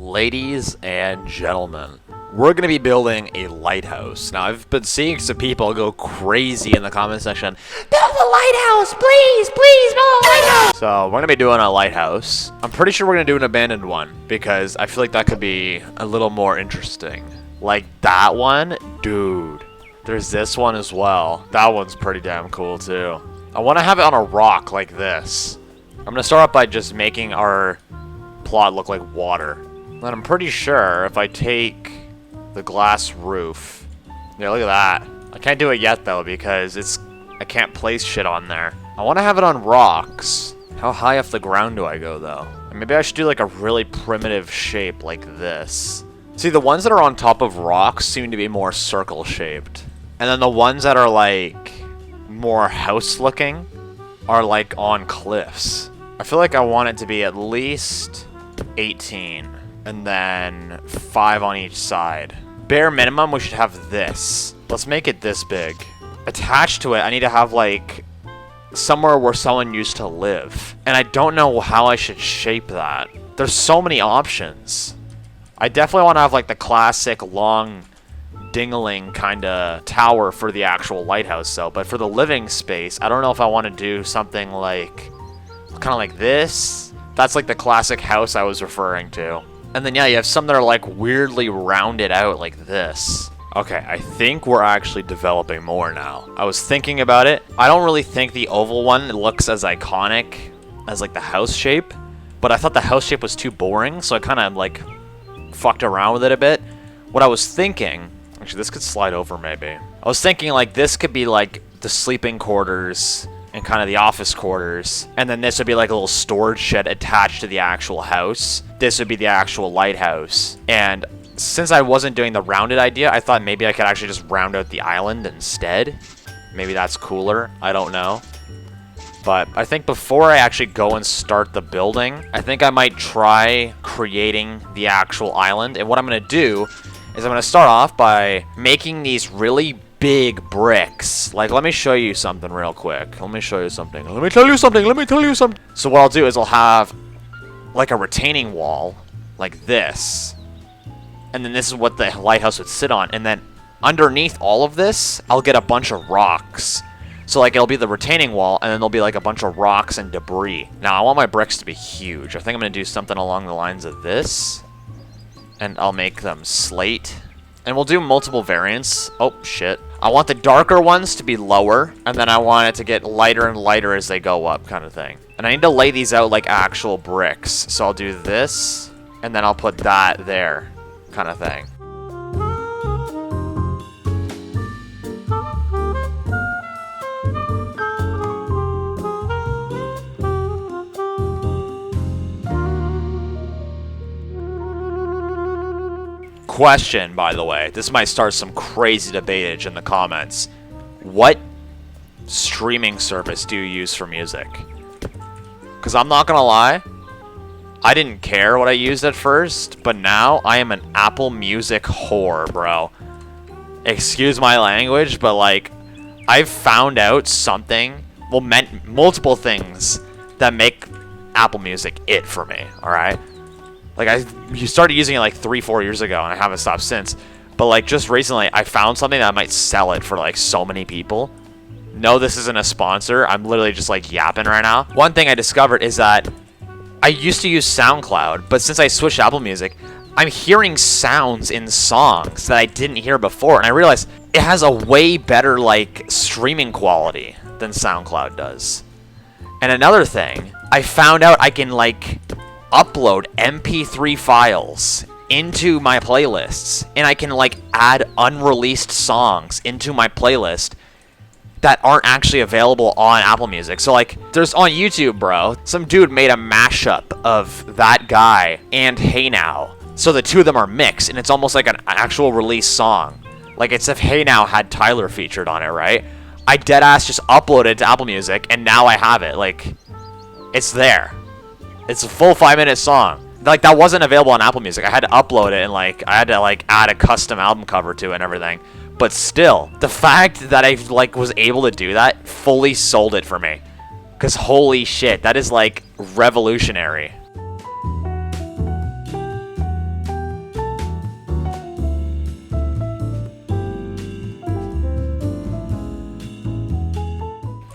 Ladies and gentlemen, we're going to be building a lighthouse. Now, I've been seeing some people go crazy in the comment section. Build a lighthouse, please, please build a lighthouse. So, we're going to be doing a lighthouse. I'm pretty sure we're going to do an abandoned one because I feel like that could be a little more interesting. Like that one, dude. There's this one as well. That one's pretty damn cool too. I want to have it on a rock like this. I'm going to start off by just making our plot look like water. And I'm pretty sure if I take the glass roof, yeah, look at that. I can't do it yet though because I can't place shit on there. I want to have it on rocks. How high off the ground do I go though? And maybe I should do like a really primitive shape like this. See, the ones that are on top of rocks seem to be more circle shaped. And then the ones that are like more house looking are like on cliffs. I feel like I want it to be at least 18 and then 5 on each side. Bare minimum, we should have this. Let's make it this big. Attached to it, I need to have like somewhere where someone used to live. And I don't know how I should shape that. There's so many options. I definitely want to have like the classic long dingling kind of tower for the actual lighthouse though. But for the living space, I don't know if I want to do something like kind of like this. That's like the classic house I was referring to. And then yeah, you have some that are like weirdly rounded out like this. Okay, I think we're actually developing more now. I was thinking about it. I don't really think the oval one looks as iconic as like the house shape, but I thought the house shape was too boring, so I kind of like fucked around with it a bit. What I was thinking, actually this could slide over maybe. I was thinking like this could be like the sleeping quarters and kind of the office quarters, and then this would be like a little storage shed attached to the actual house. This would be the actual lighthouse. And since I wasn't doing the rounded idea, I thought maybe I could actually just round out the island instead. Maybe that's cooler, I don't know. But I think before I actually go and start the building, I think I might try creating the actual island. And what I'm going to do is I'm going to start off by making these really big bricks. Like, let me show you something real quick. Let me show you something. Let me tell you something. Let me tell you something. So what I'll do is I'll have like a retaining wall like this. And then this is what the lighthouse would sit on. And then underneath all of this, I'll get a bunch of rocks. So like it'll be the retaining wall, and then there'll be like a bunch of rocks and debris. Now I want my bricks to be huge. I think I'm going to do something along the lines of this. And I'll make them slate. And we'll do multiple variants. Oh, shit. I want the darker ones to be lower, and then I want it to get lighter and lighter as they go up, kind of thing. And I need to lay these out like actual bricks. So I'll do this, and then I'll put that there, kind of thing. Question, by the way, this might start some crazy debatage in the comments. What streaming service do you use for music? Because I'm not gonna lie, I didn't care what I used at first, but now I am an Apple Music whore, bro. Excuse my language, but like, I've found out something, well, multiple things that make Apple Music it for me, alright? Like, you started using it like 3-4 years ago, and I haven't stopped since. But like, just recently, I found something that might sell it for like so many people. No, this isn't a sponsor. I'm literally just like yapping right now. One thing I discovered is that I used to use SoundCloud, but since I switched to Apple Music, I'm hearing sounds in songs that I didn't hear before. And I realized it has a way better like streaming quality than SoundCloud does. And another thing, I found out I can like upload MP3 files into my playlists, and I can like add unreleased songs into my playlist that aren't actually available on Apple Music. So like, there's on YouTube, bro, some dude made a mashup of That Guy and Hey Now, so the two of them are mixed, and it's almost like an actual release song. Like, it's if Hey Now had Tyler featured on it, right? I deadass just uploaded it to Apple Music, and now I have it. Like, it's there. It's a full 5-minute song. Like, that wasn't available on Apple Music. I had to upload it, and like, I had to like add a custom album cover to it and everything. But still, the fact that I like was able to do that fully sold it for me. Because holy shit, that is like revolutionary.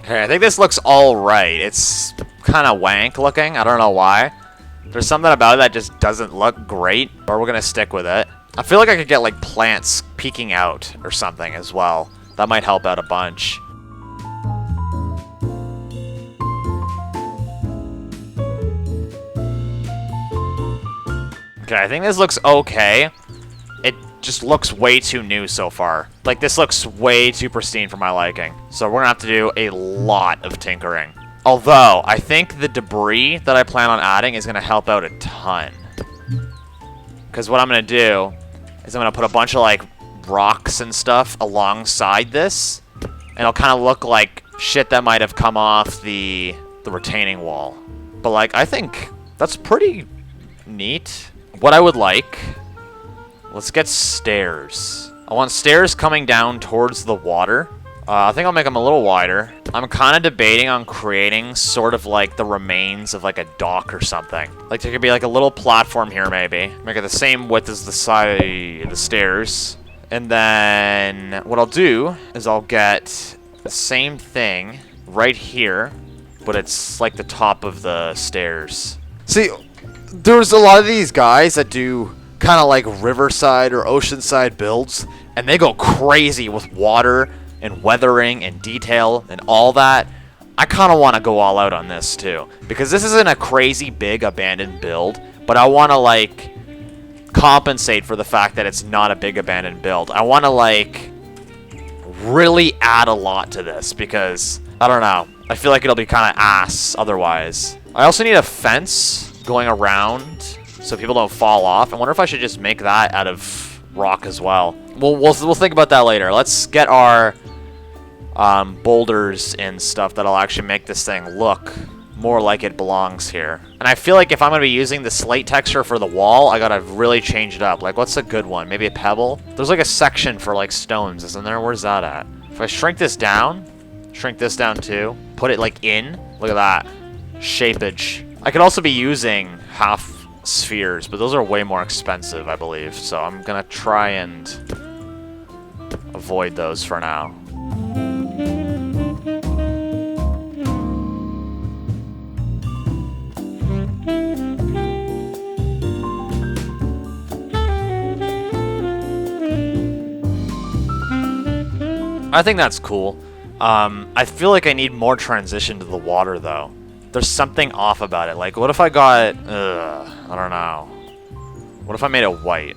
Okay, I think this looks alright. It's kind of wank looking. I don't know why. There's something about it that just doesn't look great, but we're gonna stick with it. I feel like I could get like plants peeking out or something as well. That might help out a bunch. Okay, I think this looks okay. It just looks way too new so far. Like, this looks way too pristine for my liking. So we're gonna have to do a lot of tinkering. Although, I think the debris that I plan on adding is gonna help out a ton. Because what I'm gonna do is I'm gonna put a bunch of, like, rocks and stuff alongside this. And it'll kind of look like shit that might have come off the retaining wall. But, like, I think that's pretty neat. What I would like, let's get stairs. I want stairs coming down towards the water. I think I'll make them a little wider. I'm kind of debating on creating sort of like the remains of like a dock or something. Like there could be like a little platform here maybe. Make it the same width as the side of the stairs. And then what I'll do is I'll get the same thing right here, but it's like the top of the stairs. See, there's a lot of these guys that do kind of like riverside or oceanside builds, and they go crazy with water and weathering and detail and all that. I kind of want to go all out on this too, because this isn't a crazy big abandoned build, but I want to like compensate for the fact that it's not a big abandoned build. I want to like really add a lot to this because I don't know, I feel like it'll be kind of ass otherwise. I also need a fence going around so people don't fall off. I wonder if I should just make that out of rock as well. We'll think about that later. Let's get our boulders and stuff that'll actually make this thing look more like it belongs here. And I feel like if I'm going to be using the slate texture for the wall, I gotta really change it up. Like, what's a good one? Maybe a pebble? There's like a section for like stones, isn't there? Where's that at? If I shrink this down too, put it like in, look at that. Shapeage. I could also be using half spheres, but those are way more expensive, I believe. So I'm gonna try and avoid those for now. I think that's cool. I feel like I need more transition to the water, though. There's something off about it. Like, what if I got... I don't know. What if I made it white?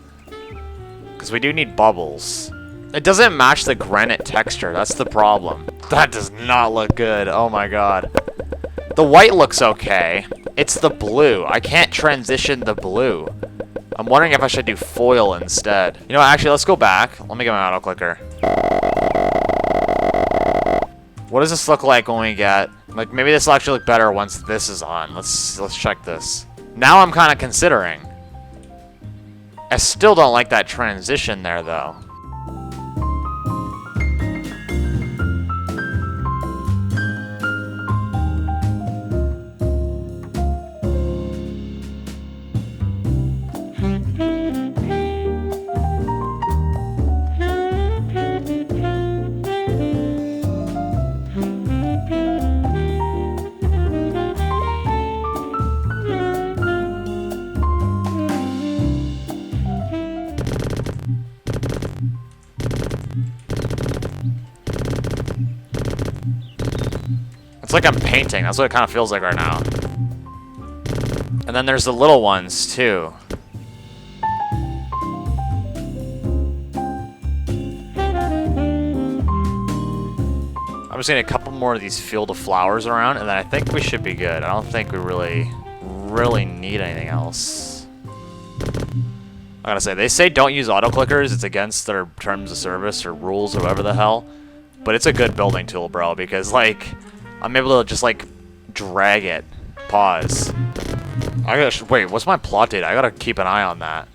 Because we do need bubbles. It doesn't match the granite texture. That's the problem. That does not look good. Oh my god. The white looks okay. It's the blue. I can't transition the blue. I'm wondering if I should do foil instead. You know what? Actually, let's go back. Let me get my auto clicker. What does this look like when we get... Like, maybe this will actually look better once this is on. Let's check this. Now I'm kind of considering. I still don't like that transition there, though. It's like I'm painting. That's what it kind of feels like right now. And then there's the little ones, too. I'm just getting a couple more of these field of flowers around, and then I think we should be good. I don't think we really need anything else. I gotta say, they say don't use auto clickers. It's against their terms of service or rules or whatever the hell. But it's a good building tool, bro, because, like... I'm able to just, like, drag it. Pause. I gotta... Wait, what's my plot data? I gotta keep an eye on that.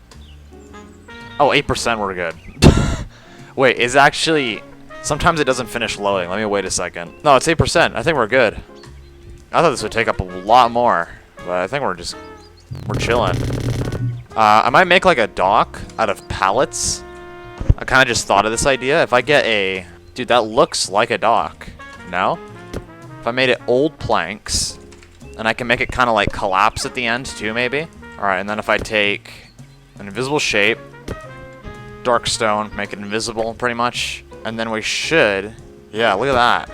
Oh, 8% we're good. Wait, is actually... Sometimes it doesn't finish loading. Let me wait a second. No, it's 8%. I think we're good. I thought this would take up a lot more. But I think we're just... We're chilling. I might make, like, a dock out of pallets. I kind of just thought of this idea. If I get a... Dude, that looks like a dock. No? If I made it old planks, and I can make it kind of like collapse at the end too, maybe. All right, and then if I take an invisible shape, dark stone, make it invisible pretty much, and then we should, yeah, look at that.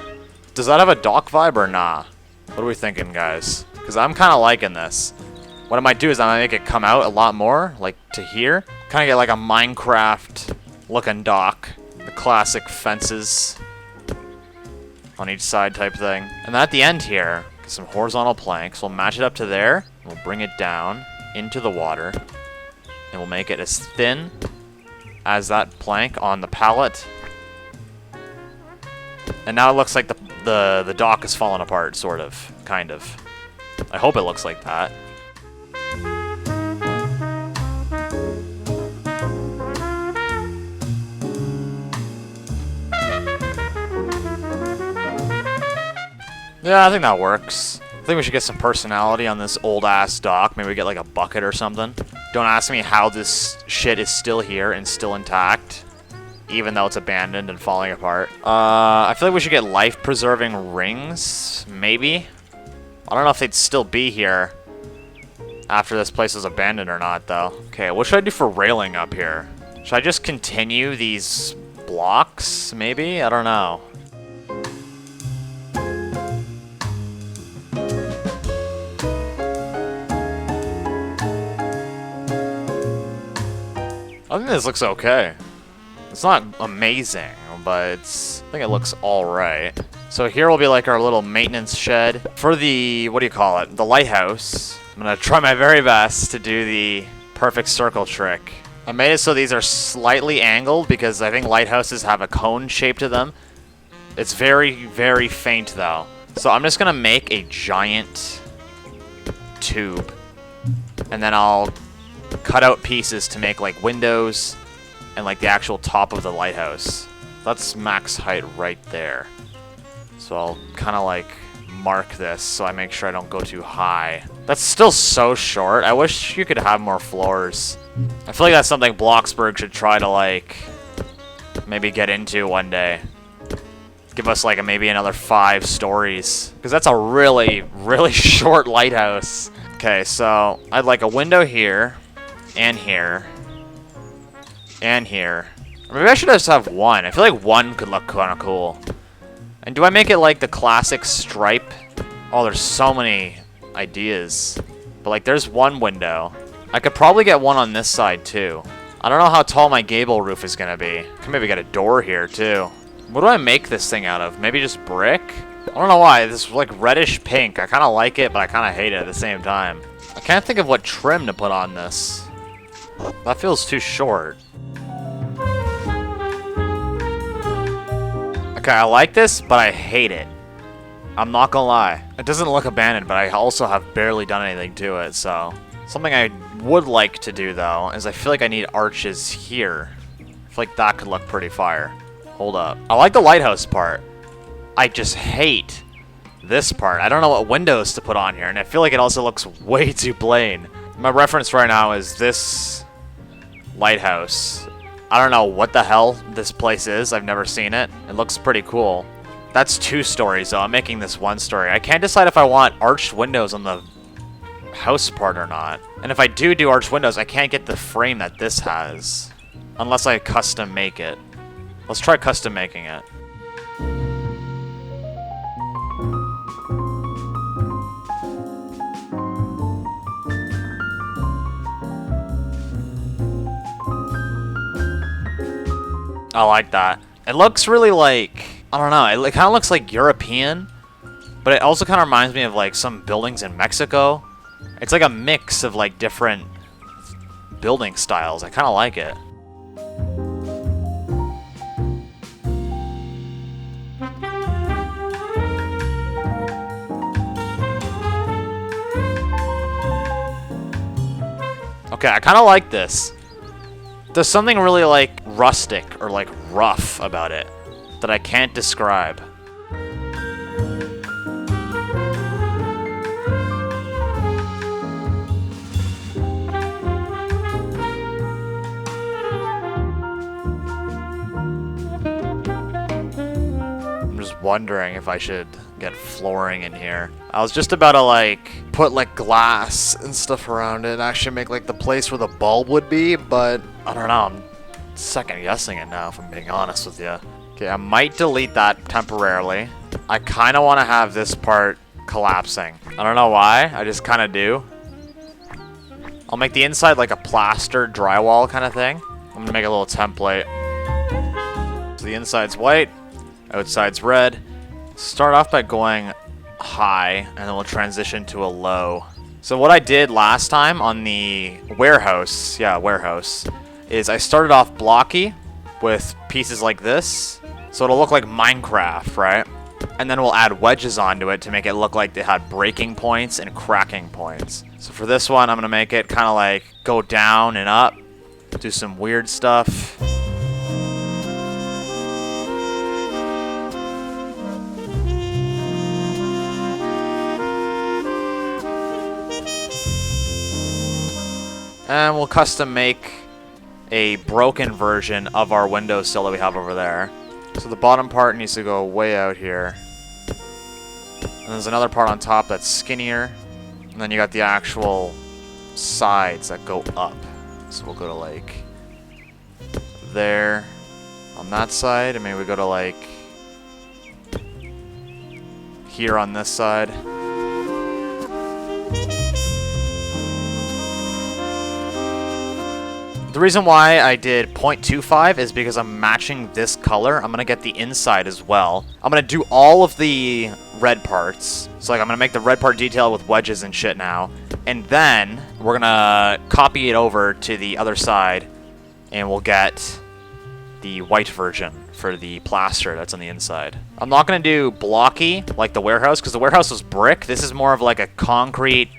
Does that have a dock vibe or nah? What are we thinking, guys? Because I'm kind of liking this. What I might do is I might make it come out a lot more, like to here. Kind of get like a Minecraft looking dock. The classic fences on each side type thing. And then at the end here, get some horizontal planks. We'll match it up to there. We'll bring it down into the water. And we'll make it as thin as that plank on the pallet. And now it looks like the dock is falling apart, sort of, kind of. I hope it looks like that. Yeah, I think that works. I think we should get some personality on this old-ass dock. Maybe we get like a bucket or something. Don't ask me how this shit is still here and still intact, even though it's abandoned and falling apart. I feel like we should get life-preserving rings, maybe? I don't know if they'd still be here after this place is abandoned or not, though. Okay, what should I do for railing up here? Should I just continue these blocks, maybe? I don't know. I think this looks okay. It's not amazing, but I think it looks alright. So here will be like our little maintenance shed. For the, what do you call it? The lighthouse. I'm gonna try my very best to do the perfect circle trick. I made it so these are slightly angled because I think lighthouses have a cone shape to them. It's very, very faint though. So I'm just gonna make a giant tube. And then I'll cut out pieces to make like windows and like the actual top of the lighthouse. That's max height right there. So I'll kind of like mark this so I make sure I don't go too high. That's still so short. I wish you could have more floors. I feel like that's something Bloxburg should try to like maybe get into one day. Give us like maybe another 5 stories. Because that's a really, really short lighthouse. Okay, so I'd like a window here. And here. And here. Or maybe I should just have one. I feel like one could look kind of cool. And do I make it like the classic stripe? Oh, there's so many ideas. But like there's one window. I could probably get one on this side too. I don't know how tall my gable roof is going to be. I can maybe get a door here too. What do I make this thing out of? Maybe just brick? I don't know why. This is like reddish pink. I kind of like it, but I kind of hate it at the same time. I can't think of what trim to put on this. That feels too short. Okay, I like this, but I hate it. I'm not gonna lie. It doesn't look abandoned, but I also have barely done anything to it, so... Something I would like to do, though, is I feel like I need arches here. I feel like that could look pretty fire. Hold up. I like the lighthouse part. I just hate this part. I don't know what windows to put on here, and I feel like it also looks way too plain. My reference right now is this lighthouse. I don't know what the hell this place is. I've never seen it. It looks pretty cool. That's 2 stories, though. I'm making this 1 story. I can't decide if I want arched windows on the house part or not. And if I do arched windows, I can't get the frame that this has. Unless I custom make it. Let's try custom making it. I like that. It looks really like, I don't know, it kind of looks like European, but it also kind of reminds me of like some buildings in Mexico. It's like a mix of like different building styles. I kind of like it. Okay, I kind of like this. There's something really like rustic or like rough about it that I can't describe. I'm just wondering if I should get flooring in here. I was just about to like put like glass and stuff around it and actually make like the place where the bulb would be, but I don't know, I'm second guessing it now if I'm being honest with you. Okay, I might delete that temporarily. I kind of want to have this part collapsing. I don't know why, I just kind of do. I'll make the inside like a plastered drywall kind of thing. I'm gonna make a little template. So the inside's white, outside's red. Start off by going high, and then we'll transition to a low. So what I did last time on the warehouse, is I started off blocky with pieces like this. So it'll look like Minecraft, right? And then we'll add wedges onto it to make it look like they had breaking points and cracking points. So for this one, I'm gonna make it kind of like go down and up, do some weird stuff. And we'll custom make a broken version of our windowsill that we have over there. So the bottom part needs to go way out here. And there's another part on top that's skinnier. And then you got the actual sides that go up. So we'll go to like there on that side. And maybe we go to like here on this side. The reason why I did 0.25 is because I'm matching this color. I'm going to get the inside as well. I'm going to do all of the red parts. So like I'm going to make the red part detail with wedges and shit now. And then we're going to copy it over to the other side. And we'll get the white version for the plaster that's on the inside. I'm not going to do blocky like the warehouse because the warehouse was brick. This is more of like a concrete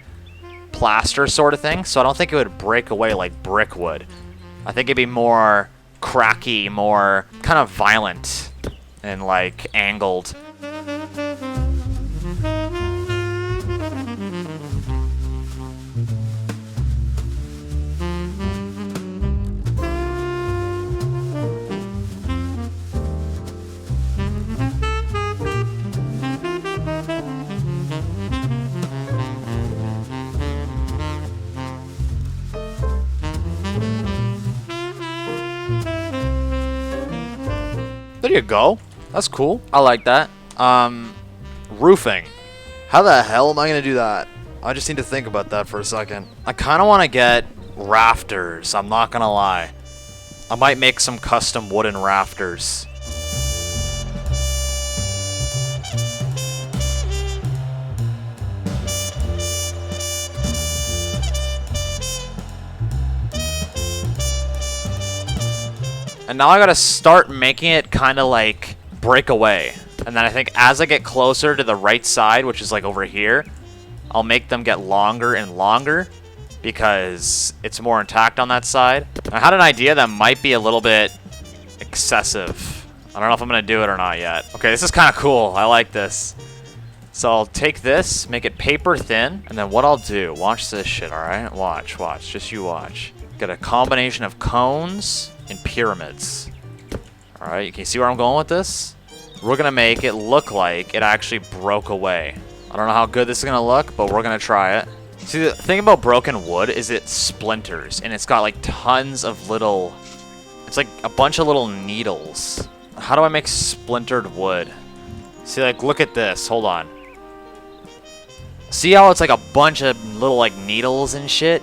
plaster sort of thing. So I don't think it would break away like brick would. I think it'd be more cracky, more kind of violent and like angled. There you go. That's cool. I like that. Roofing. How the hell am I going to do that? I just need to think about that for a second. I kind of want to get rafters. I'm not going to lie. I might make some custom wooden rafters. And now I gotta start making it kind of like break away. And then I think as I get closer to the right side, which is like over here, I'll make them get longer and longer because it's more intact on that side. I had an idea that might be a little bit excessive. I don't know if I'm gonna do it or not yet. Okay, this is kind of cool. I like this. So I'll take this, make it paper thin, and then what I'll do, watch this shit, alright? Watch, just you watch. Get a combination of cones and pyramids. Alright, you can see where I'm going with this? We're gonna make it look like it actually broke away. I don't know how good this is gonna look, but we're gonna try it. See, the thing about broken wood is it splinters, and it's got like tons of little... It's like a bunch of little needles. How do I make splintered wood? See, like, look at this. Hold on. See how it's like a bunch of little like needles and shit?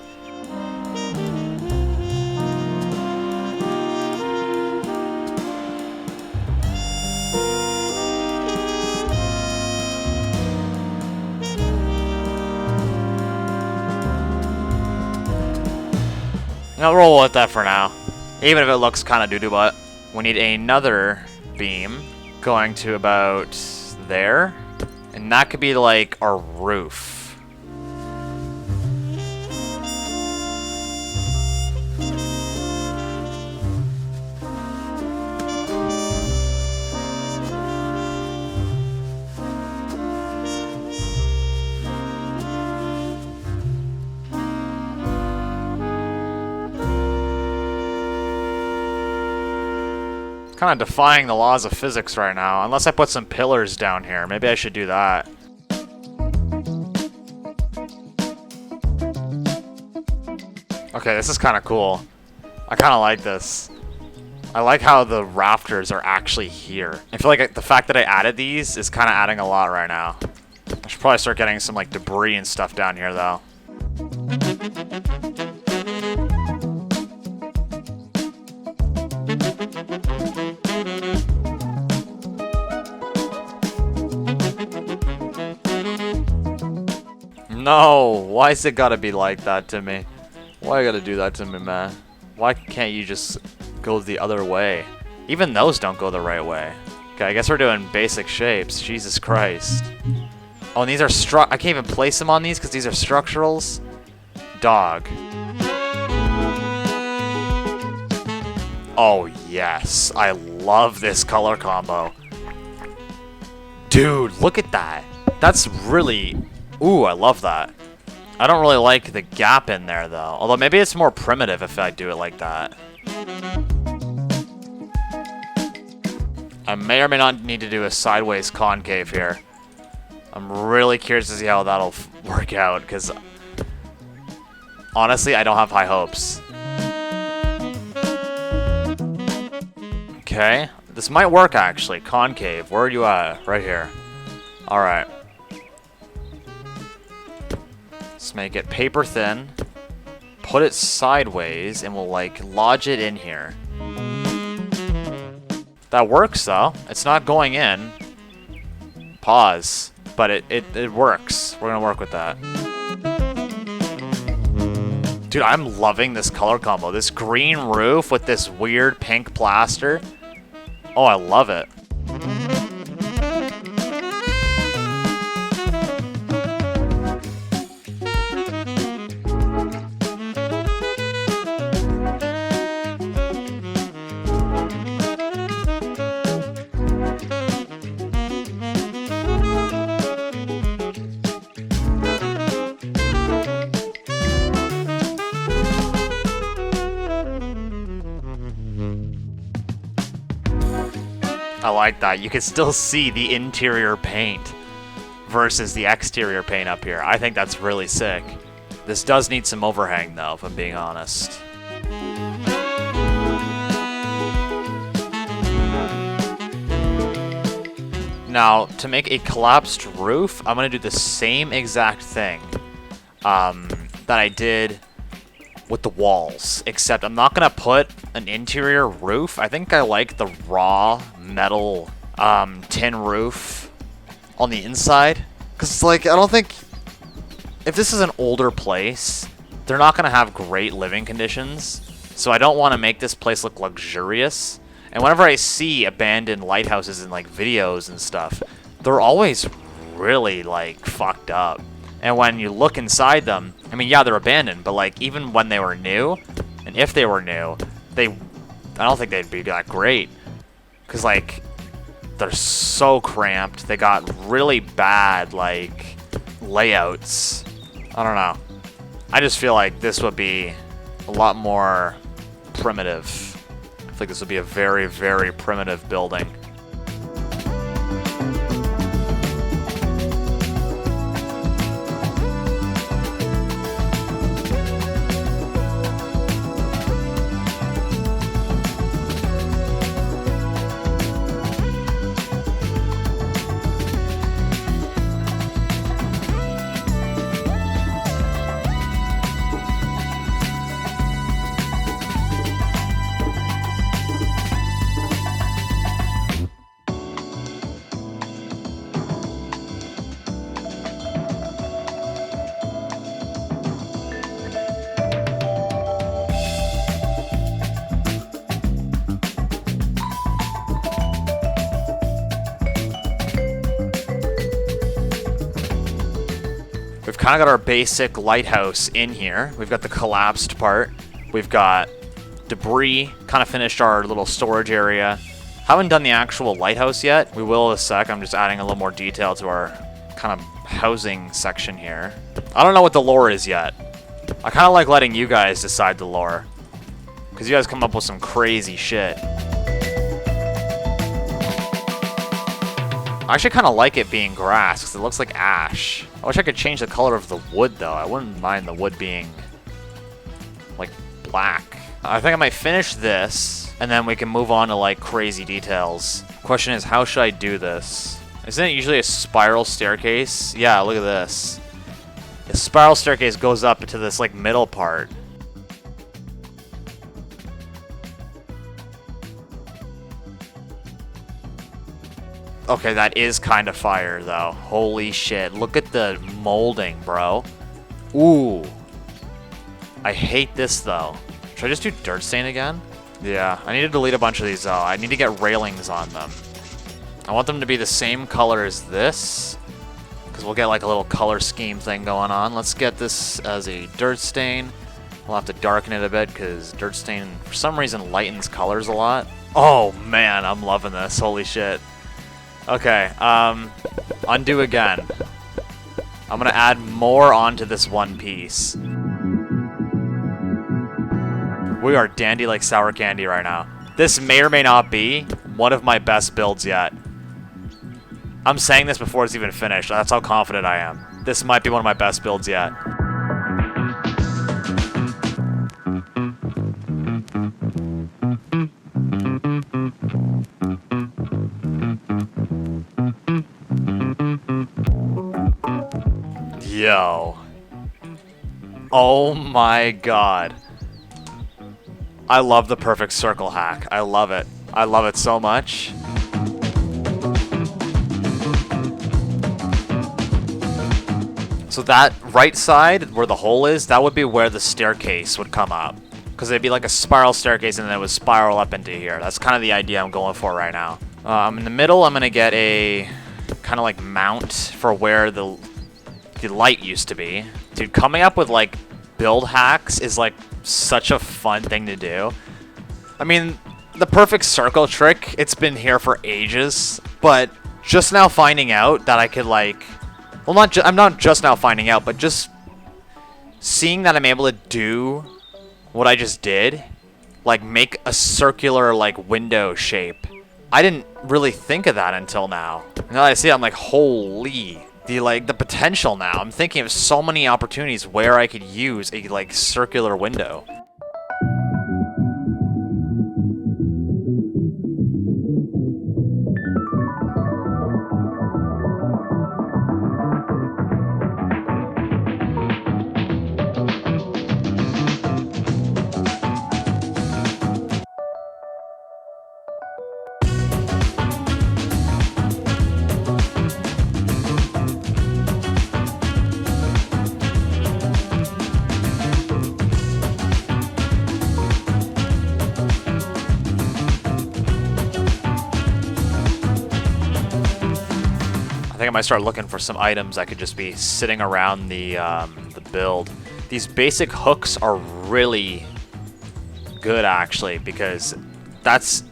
I'll roll with that for now. Even if it looks kind of doo-doo, but we need another beam going to about there. And that could be like our roof. Kind of defying the laws of physics right now. Unless I put some pillars down here. Maybe I should do that. Okay, this is kind of cool. I kind of like this. I like how the rafters are actually here. I feel like the fact that I added these is kind of adding a lot right now. I should probably start getting some like debris and stuff down here though. No, why is it gotta be like that to me? Why you gotta do that to me, man? Why can't you just go the other way? Even those don't go the right way. Okay, I guess we're doing basic shapes. Jesus Christ. Oh, and these are I can't even place them on these because these are structurals. Dog. Oh, yes. I love this color combo. Dude, look at that. That's really... Ooh, I love that. I don't really like the gap in there, though. Although maybe it's more primitive if I do it like that. I may or may not need to do a sideways concave here. I'm really curious to see how that'll work out, because... honestly, I don't have high hopes. Okay. This might work, actually. Concave. Where are you at? Right here. Alright. Let's make it paper thin, put it sideways, and we'll like lodge it in here. That works though. It's not going in. Pause. But it works. We're gonna work with that. Dude, I'm loving this color combo. This green roof with this weird pink plaster. Oh, I love it. I like that. You can still see the interior paint versus the exterior paint up here. I think that's really sick. This does need some overhang though, if I'm being honest. Now, to make a collapsed roof, I'm going to do the same exact thing that I did with the walls, except I'm not gonna put an interior roof. I think I like the raw metal tin roof on the inside, because it's like, I don't think, if this is an older place, they're not gonna have great living conditions, so I don't want to make this place look luxurious. And whenever I see abandoned lighthouses in like videos and stuff, they're always really like fucked up. And when you look inside them, I mean, yeah, they're abandoned, but like even when they were new, and if they were new, I don't think they'd be that great, because like they're so cramped. They got really bad like layouts. I don't know. I just feel like this would be a lot more primitive. I feel like this would be a very, very primitive building. We've kind of got our basic lighthouse in here. We've got the collapsed part. We've got debris, kind of finished our little storage area. Haven't done the actual lighthouse yet. We will in a sec. I'm just adding a little more detail to our kind of housing section here. I don't know what the lore is yet. I kind of like letting you guys decide the lore, because you guys come up with some crazy shit. I actually kind of like it being grass because it looks like ash. I wish I could change the color of the wood though. I wouldn't mind the wood being like black. I think I might finish this and then we can move on to like crazy details. Question is, how should I do this? Isn't it usually a spiral staircase? Yeah, look at this. The spiral staircase goes up into this like middle part. Okay, that is kind of fire, though. Holy shit. Look at the molding, bro. Ooh. I hate this, though. Should I just do dirt stain again? Yeah, I need to delete a bunch of these, though. I need to get railings on them. I want them to be the same color as this, because we'll get, like, a little color scheme thing going on. Let's get this as a dirt stain. We'll have to darken it a bit, because dirt stain, for some reason, lightens colors a lot. Oh, man, I'm loving this. Holy shit. Okay, undo again. I'm gonna add more onto this one piece. We are dandy like sour candy right now. This may or may not be one of my best builds yet. I'm saying this before it's even finished. That's how confident I am. This might be one of my best builds yet. Yo. Oh my god. I love the perfect circle hack. I love it. I love it so much. So that right side where the hole is, that would be where the staircase would come up. Because it'd be like a spiral staircase and then it would spiral up into here. That's kind of the idea I'm going for right now. In the middle, I'm going to get a kind of like mount for where the light used to be. Dude, coming up with like build hacks is like such a fun thing to do. I mean, the perfect circle trick, it's been here for ages, but just now finding out that I could like, well, I'm not just now finding out, but just seeing that I'm able to do what I just did, like make a circular like window shape. I didn't really think of that until now. Now that I see it, I'm like, holy. The potential now. I'm thinking of so many opportunities where I could use a like circular window. I think I might start looking for some items that could just be sitting around the build. These basic hooks are really good, actually, because that's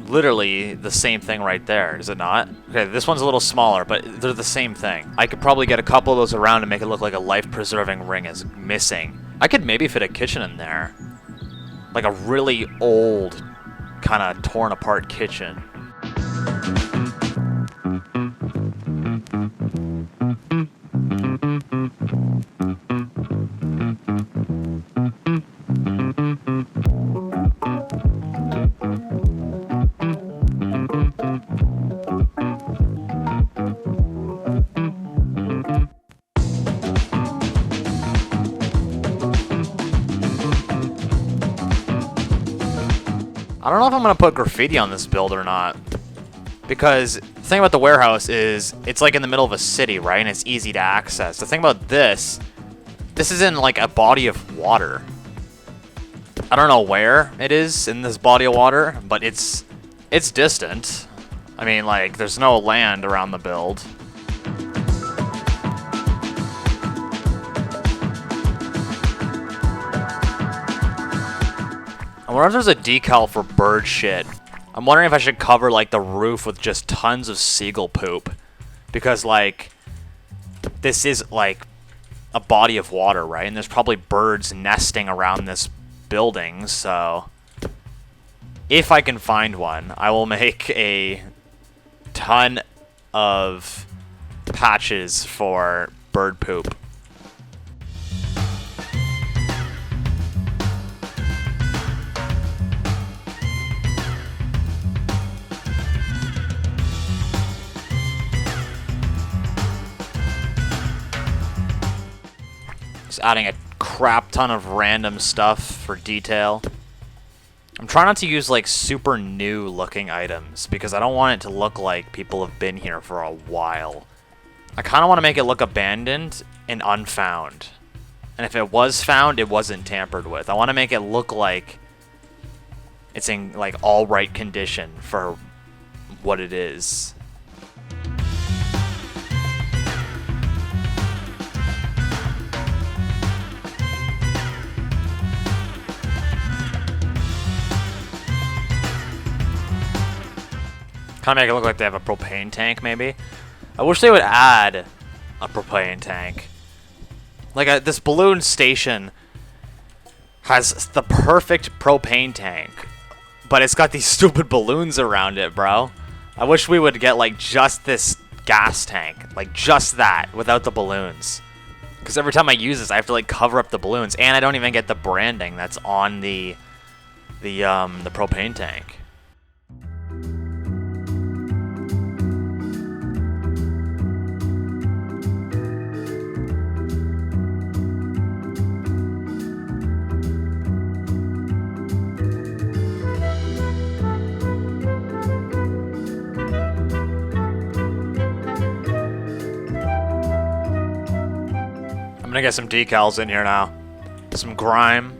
literally the same thing right there, is it not? Okay, this one's a little smaller, but they're the same thing. I could probably get a couple of those around and make it look like a life-preserving ring is missing. I could maybe fit a kitchen in there. Like a really old, kind of torn-apart kitchen. I don't know if I'm going to put graffiti on this build or not. Because the thing about the warehouse is it's like in the middle of a city, right? And it's easy to access. The thing about this is in like a body of water. I don't know where it is in this body of water, but it's distant. I mean, like, there's no land around the build. I wonder if there's a decal for bird shit. I'm wondering if I should cover, like, the roof with just tons of seagull poop. Because, like, this is, like, a body of water, right? And there's probably birds nesting around this building, so if I can find one, I will make a ton of patches for bird poop. Just adding a crap ton of random stuff for detail. I'm trying not to use like super new looking items because I don't want it to look like people have been here for a while. I kind of want to make it look abandoned and unfound. And if it was found, it wasn't tampered with. I want to make it look like it's in like all right condition for what it is. Kind of make it look like they have a propane tank, maybe. I wish they would add a propane tank. Like this balloon station has the perfect propane tank, but it's got these stupid balloons around it, bro. I wish we would get like just this gas tank, like just that, without the balloons. Because every time I use this, I have to like cover up the balloons, and I don't even get the branding that's on the propane tank. I'm gonna get some decals in here now. Some grime,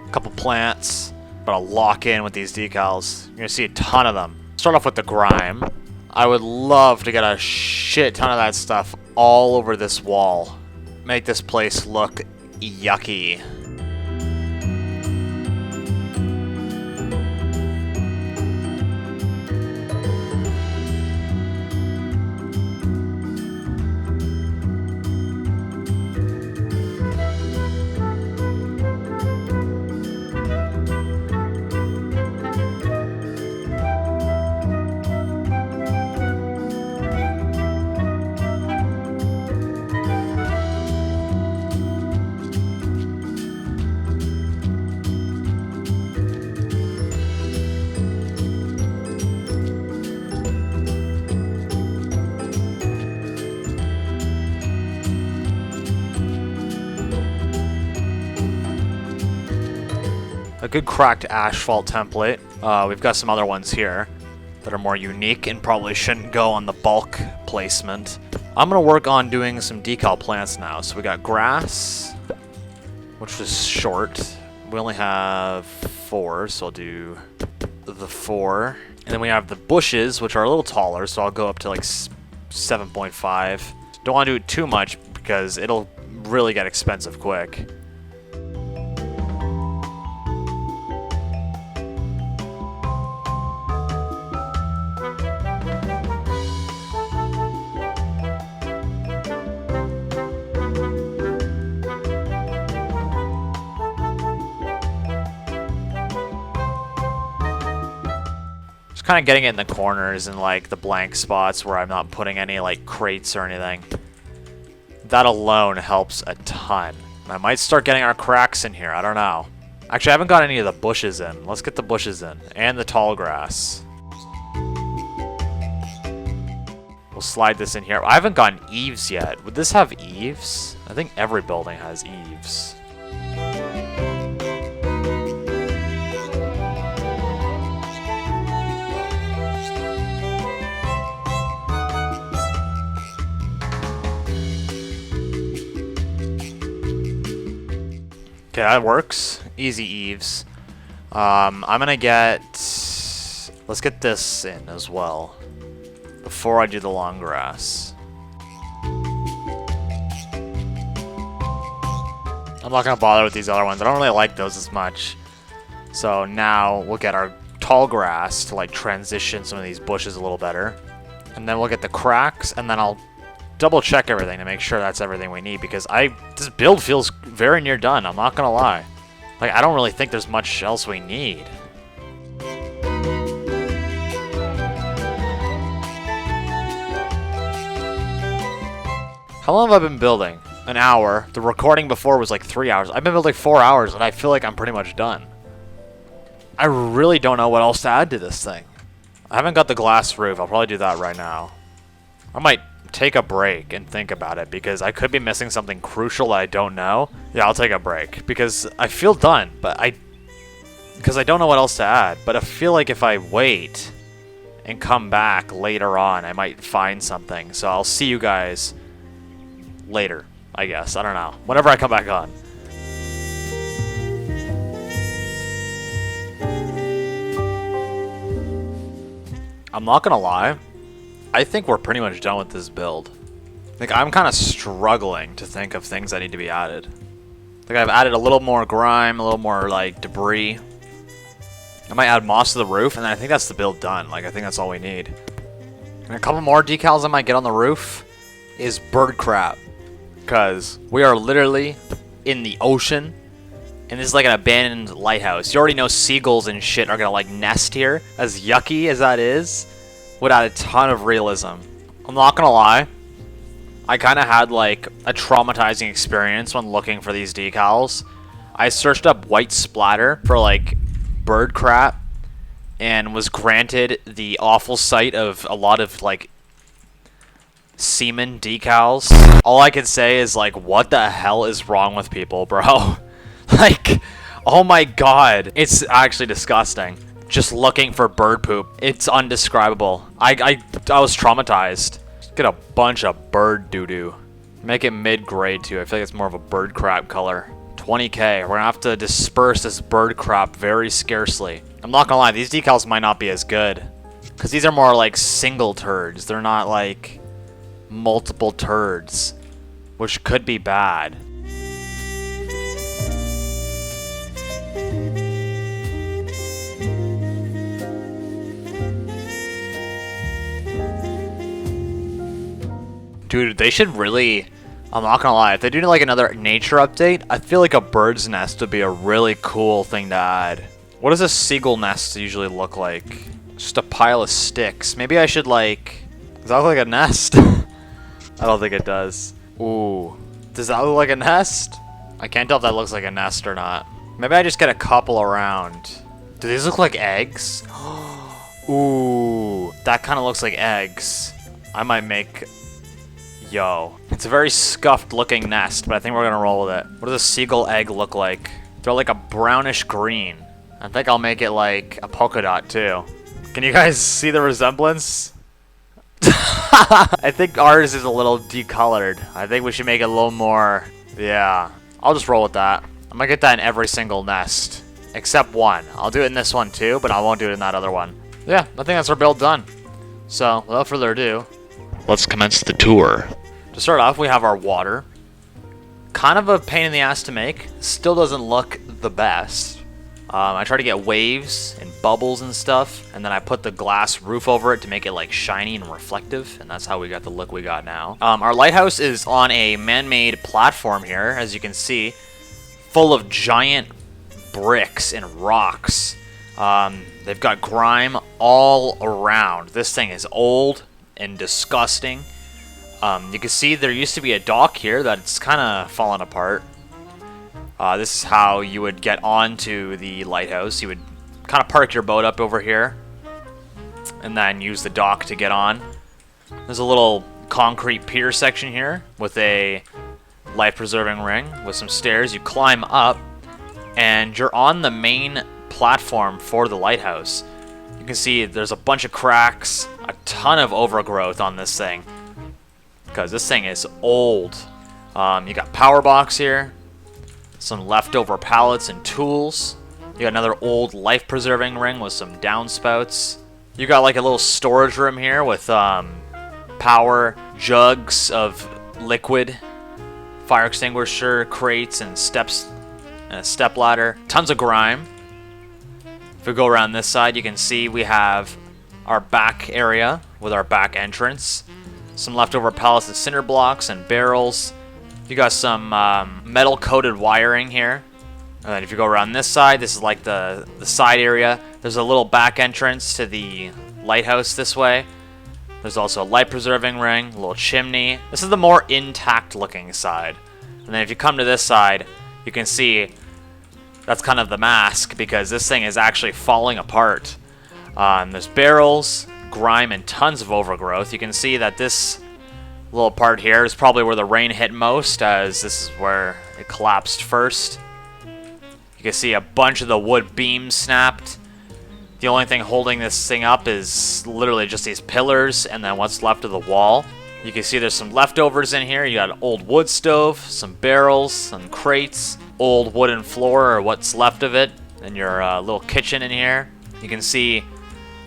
a couple plants. I'm gonna lock in with these decals. You're gonna see a ton of them. Start off with the grime. I would love to get a shit ton of that stuff all over this wall. Make this place look yucky. A good cracked asphalt template. We've got some other ones here that are more unique and probably shouldn't go on the bulk placement. I'm gonna work on doing some decal plants now. So we got grass, which is short. We only have 4, so I'll do the 4. And then we have the bushes, which are a little taller, so I'll go up to like 7.5. Don't want to do it too much because it'll really get expensive quick. Kind of getting it in the corners and like the blank spots where I'm not putting any like crates or anything. That alone helps a ton. I might start getting our cracks in here. I don't know. Actually, I haven't got any of the bushes in. Let's get the bushes in and the tall grass. We'll slide this in here. I haven't gotten eaves yet. Would this have eaves? I think every building has eaves. Okay, that works. Easy eaves. I'm gonna get... Let's get this in as well before I do the long grass. I'm not gonna bother with these other ones. I don't really like those as much. So now we'll get our tall grass to like transition some of these bushes a little better. And then we'll get the cracks, and then I'll double check everything to make sure that's everything we need, because this build feels very near done, I'm not gonna lie. Like, I don't really think there's much else we need. How long have I been building? An hour. The recording before was like 3 hours. I've been building 4 hours and I feel like I'm pretty much done. I really don't know what else to add to this thing. I haven't got the glass roof. I'll probably do that right now. I might take a break and think about it because I could be missing something crucial that I don't know. Yeah, I'll take a break because I feel done, but because I don't know what else to add. But I feel like if I wait and come back later on, I might find something. So I'll see you guys later, I guess. I don't know. Whenever I come back on. I'm not gonna lie. I think we're pretty much done with this build. Like, I'm kind of struggling to think of things that need to be added. Like, I've added a little more grime, a little more, like, debris. I might add moss to the roof, and then I think that's the build done. Like, I think that's all we need. And a couple more decals I might get on the roof is bird crap. Because we are literally in the ocean, and this is like an abandoned lighthouse. You already know seagulls and shit are gonna, like, nest here. As yucky as that is, would add a ton of realism. I'm not gonna lie. I kind of had, like, a traumatizing experience when looking for these decals. I searched up white splatter for, like, bird crap, and was granted the awful sight of a lot of, like, semen decals. All I can say is, like, what the hell is wrong with people, bro? Like, oh my god. It's actually disgusting. Just looking for bird poop. It's undescribable. I was traumatized. Get a bunch of bird doo-doo. Make it mid-grade too. I feel like it's more of a bird crap color. 20k. We're gonna have to disperse this bird crap very scarcely. I'm not gonna lie, these decals might not be as good. Because these are more like single turds. They're not like multiple turds. Which could be bad. Dude, they should really... I'm not gonna lie, if they do like another nature update, I feel like a bird's nest would be a really cool thing to add. What does a seagull nest usually look like? Just a pile of sticks. Maybe I should like... Does that look like a nest? I don't think it does. Ooh. Does that look like a nest? I can't tell if that looks like a nest or not. Maybe I just get a couple around. Do these look like eggs? Ooh. That kind of looks like eggs. I might make... Yo. It's a very scuffed looking nest, but I think we're gonna roll with it. What does a seagull egg look like? They're like a brownish green. I think I'll make it like a polka dot too. Can you guys see the resemblance? I think ours is a little decolored. I think we should make it a little more... Yeah. I'll just roll with that. I'm gonna get that in every single nest. Except one. I'll do it in this one too, but I won't do it in that other one. Yeah, I think that's our build done. So, without further ado... Let's commence the tour. To start off, we have our water. Kind of a pain in the ass to make. Still doesn't look the best. I try to get waves and bubbles and stuff, and then I put the glass roof over it to make it like shiny and reflective, and that's how we got the look we got now. Our lighthouse is on a man-made platform here, as you can see, full of giant bricks and rocks. They've got grime all around. This thing is old and disgusting. You can see there used to be a dock here that's kind of fallen apart. This is how you would get onto the lighthouse. You would kind of park your boat up over here and then use the dock to get on. There's a little concrete pier section here with a life-preserving ring with some stairs. You climb up and you're on the main platform for the lighthouse. You can see there's a bunch of cracks, a ton of overgrowth on this thing because this thing is old. You got power box here, some leftover pallets and tools. You got another old life-preserving ring with some downspouts. You got like a little storage room here with power jugs of liquid, fire extinguisher crates, and steps, and a step ladder. Tons of grime. If we go around this side, you can see we have our back area with our back entrance. Some leftover pallets and cinder blocks and barrels. You got some metal-coated wiring here. And then if you go around this side, this is like the side area. There's a little back entrance to the lighthouse this way. There's also a light preserving ring, a little chimney. This is the more intact looking side. And then if you come to this side, you can see that's kind of the mask because this thing is actually falling apart. There's barrels, grime, and tons of overgrowth. You can see that this little part here is probably where the rain hit most, as this is where it collapsed first. You can see a bunch of the wood beams snapped. The only thing holding this thing up is literally just these pillars and then what's left of the wall. You can see there's some leftovers in here. You got an old wood stove, some barrels, some crates, old wooden floor or what's left of it, and your little kitchen in here. You can see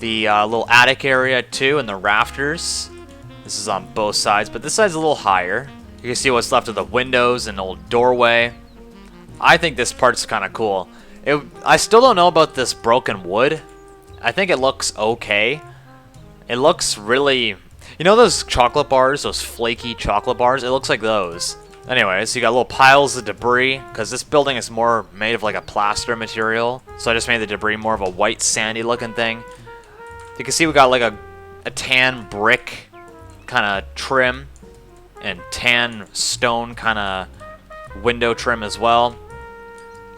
the little attic area too and the rafters. This is on both sides, but this side's a little higher. You can see what's left of the windows and old doorway. I think this part's kind of cool. I still don't know about this broken wood. I think it looks okay. It looks really... You know those chocolate bars, those flaky chocolate bars? It looks like those. Anyways, you got little piles of debris, because this building is more made of like a plaster material. So I just made the debris more of a white sandy looking thing. You can see we got like a tan brick kind of trim and tan stone kind of window trim as well.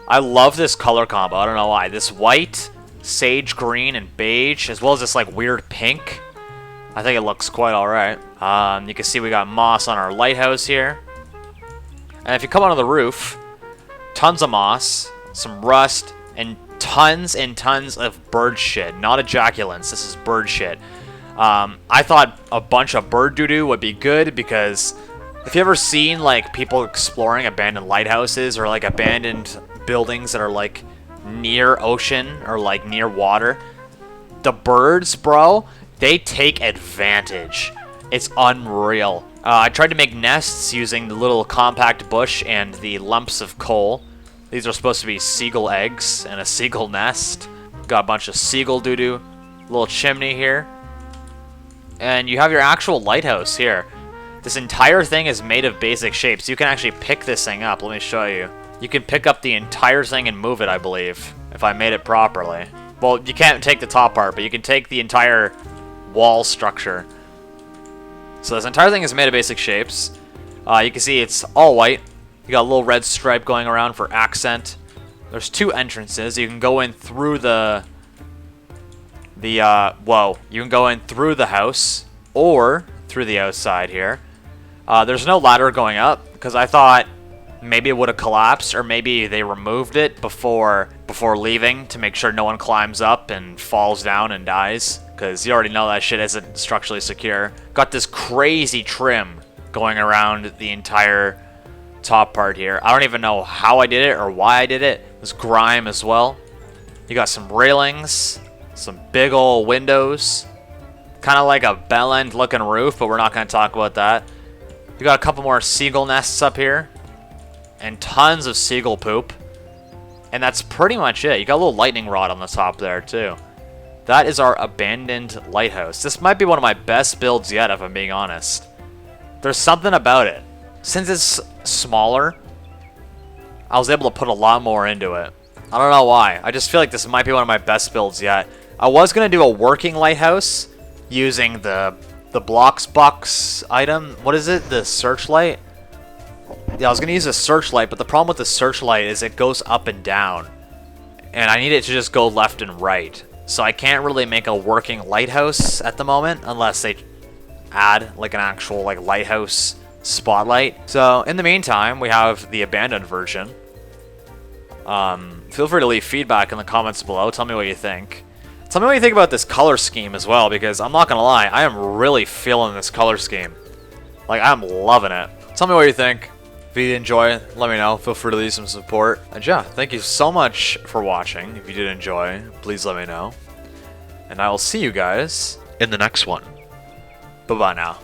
I love this color combo. I don't know why. This white, sage green, and beige, as well as this like weird pink. I think it looks quite alright. You can see we got moss on our lighthouse here. And if you come onto the roof, tons of moss, some rust, and tons of bird shit. Not ejaculants, this is bird shit. I thought a bunch of bird doo-doo would be good because if you ever seen like people exploring abandoned lighthouses or like abandoned buildings that are like near ocean or like near water, the birds, bro, they take advantage. It's unreal. I tried to make nests using the little compact bush and the lumps of coal. These are supposed to be seagull eggs and a seagull nest. Got a bunch of seagull doo-doo. Little chimney here. And you have your actual lighthouse here. This entire thing is made of basic shapes. You can actually pick this thing up. Let me show you. You can pick up the entire thing and move it, I believe, if I made it properly. Well, you can't take the top part, but you can take the entire wall structure. So this entire thing is made of basic shapes. You can see it's all white. You got a little red stripe going around for accent. There's two entrances. You can go in through you can go in through the house or through the outside here. There's no ladder going up because I thought maybe it would have collapsed or maybe they removed it before leaving to make sure no one climbs up and falls down and dies, because you already know that shit isn't structurally secure. Got this crazy trim going around the entire top part here. I don't even know how I did it or why I did it. There's grime as well. You got some railings, some big old windows, kind of like a bell end looking roof, but we're not going to talk about that. You got a couple more seagull nests up here and tons of seagull poop. And that's pretty much it. You got a little lightning rod on the top there too. That is our abandoned lighthouse. This might be one of my best builds yet, if I'm being honest. There's something about it. Since it's smaller, I was able to put a lot more into it. I don't know why. I just feel like this might be one of my best builds yet. I was going to do a working lighthouse using the Bloxburg item. What is it? The searchlight? Yeah, I was going to use a searchlight, but the problem with the searchlight is it goes up and down. And I need it to just go left and right. So I can't really make a working lighthouse at the moment unless they add like an actual like lighthouse spotlight. So in the meantime, we have the abandoned version. Feel free to leave feedback in the comments below. Tell me what you think. Tell me what you think about this color scheme as well, because I'm not gonna lie, I am really feeling this color scheme. Like, I'm loving it. Tell me what you think. If you did enjoy, let me know. Feel free to leave some support. And yeah, thank you so much for watching. If you did enjoy, please let me know. And I will see you guys in the next one. Bye-bye now.